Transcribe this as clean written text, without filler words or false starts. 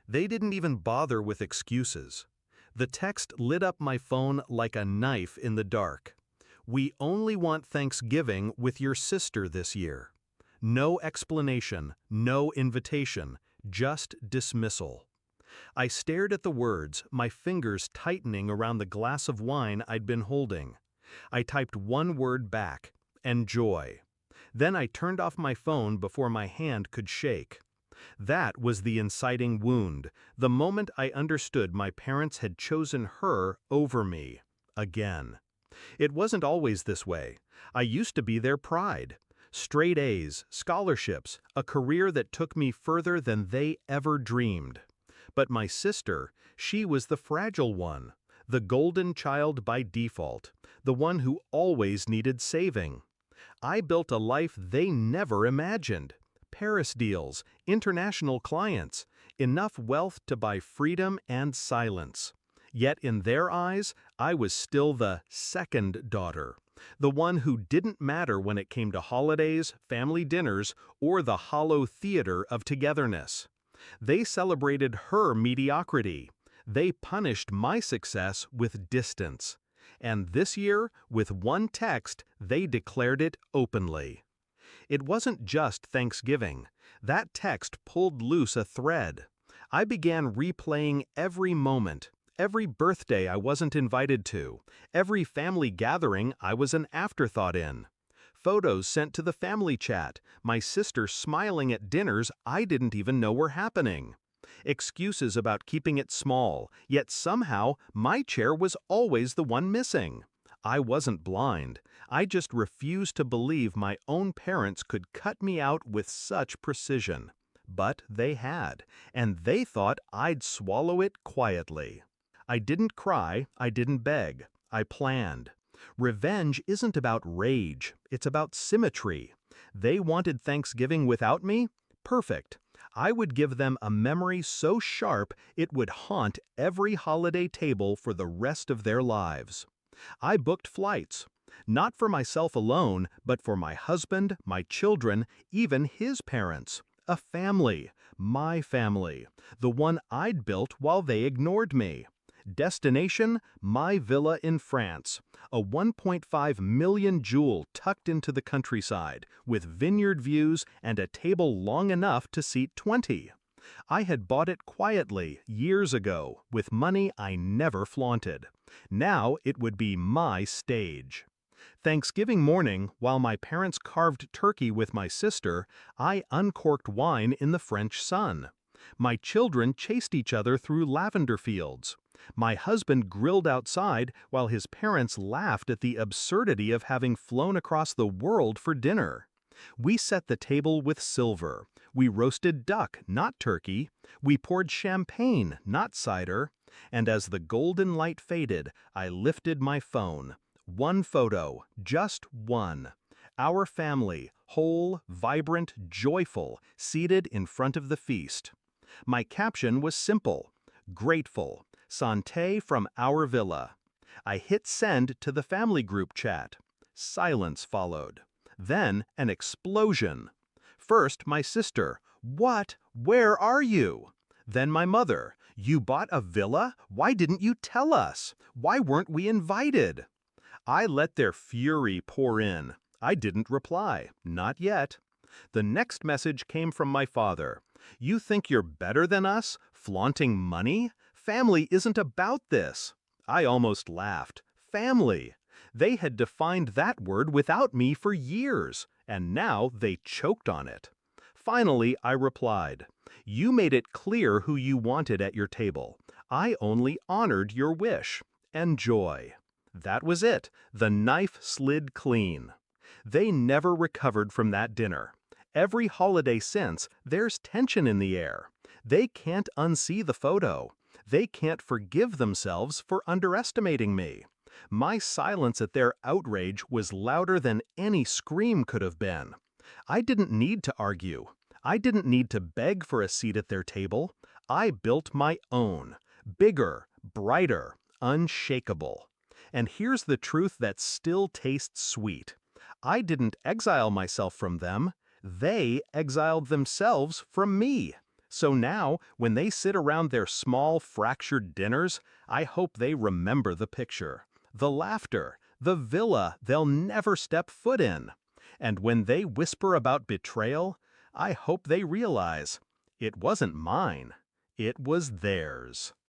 They didn't even bother with excuses. The text lit up my phone like a knife in the dark. "We only want Thanksgiving with your sister this year." No explanation, no invitation, just dismissal. I stared at the words, my fingers tightening around the glass of wine I'd been holding. I typed one word back: enjoy. Then I turned off my phone before my hand could shake. That was the inciting wound, the moment I understood my parents had chosen her over me. Again. It wasn't always this way. I used to be their pride. Straight A's, scholarships, a career that took me further than they ever dreamed. But my sister, she was the fragile one, the golden child by default, the one who always needed saving. I built a life they never imagined. Paris deals, international clients, enough wealth to buy freedom and silence. Yet in their eyes, I was still the second daughter, the one who didn't matter when it came to holidays, family dinners, or the hollow theater of togetherness. They celebrated her mediocrity. They punished my success with distance. And this year, with one text, they declared it openly. It wasn't just Thanksgiving. That text pulled loose a thread. I began replaying every moment, every birthday I wasn't invited to, every family gathering I was an afterthought in. Photos sent to the family chat, my sister smiling at dinners I didn't even know were happening. Excuses about keeping it small, yet somehow my chair was always the one missing. I wasn't blind. I just refused to believe my own parents could cut me out with such precision. But they had, and they thought I'd swallow it quietly. I didn't cry, I didn't beg. I planned. Revenge isn't about rage, it's about symmetry. They wanted Thanksgiving without me? Perfect. I would give them a memory so sharp it would haunt every holiday table for the rest of their lives. I booked flights, not for myself alone, but for my husband, my children, even his parents. A family, my family, the one I'd built while they ignored me. Destination, my villa in France, a 1.5 million jewel tucked into the countryside, with vineyard views and a table long enough to seat 20. I had bought it quietly years ago, with money I never flaunted. Now it would be my stage. Thanksgiving morning, while my parents carved turkey with my sister, I uncorked wine in the French sun. My children chased each other through lavender fields. My husband grilled outside while his parents laughed at the absurdity of having flown across the world for dinner. We set the table with silver. We roasted duck, not turkey. We poured champagne, not cider. And as the golden light faded, I lifted my phone. One photo, just one. Our family, whole, vibrant, joyful, seated in front of the feast. My caption was simple: grateful. Santé from our villa. I hit send to the family group chat. Silence followed. Then an explosion. First, my sister. "What? Where are you?" Then my mother. "You bought a villa? Why didn't you tell us? Why weren't we invited?" I let their fury pour in. I didn't reply. Not yet. The next message came from my father. "You think you're better than us? Flaunting money? Family isn't about this." I almost laughed. Family. They had defined that word without me for years, and now they choked on it. Finally, I replied, "You made it clear who you wanted at your table. I only honored your wish. Enjoy." That was it. The knife slid clean. They never recovered from that dinner. Every holiday since, there's tension in the air. They can't unsee the photo. They can't forgive themselves for underestimating me. My silence at their outrage was louder than any scream could have been. I didn't need to argue. I didn't need to beg for a seat at their table. I built my own. Bigger, brighter, unshakable. And here's the truth that still tastes sweet. I didn't exile myself from them. They exiled themselves from me. So now, when they sit around their small, fractured dinners, I hope they remember the picture, the laughter, the villa they'll never step foot in. And when they whisper about betrayal, I hope they realize it wasn't mine, it was theirs.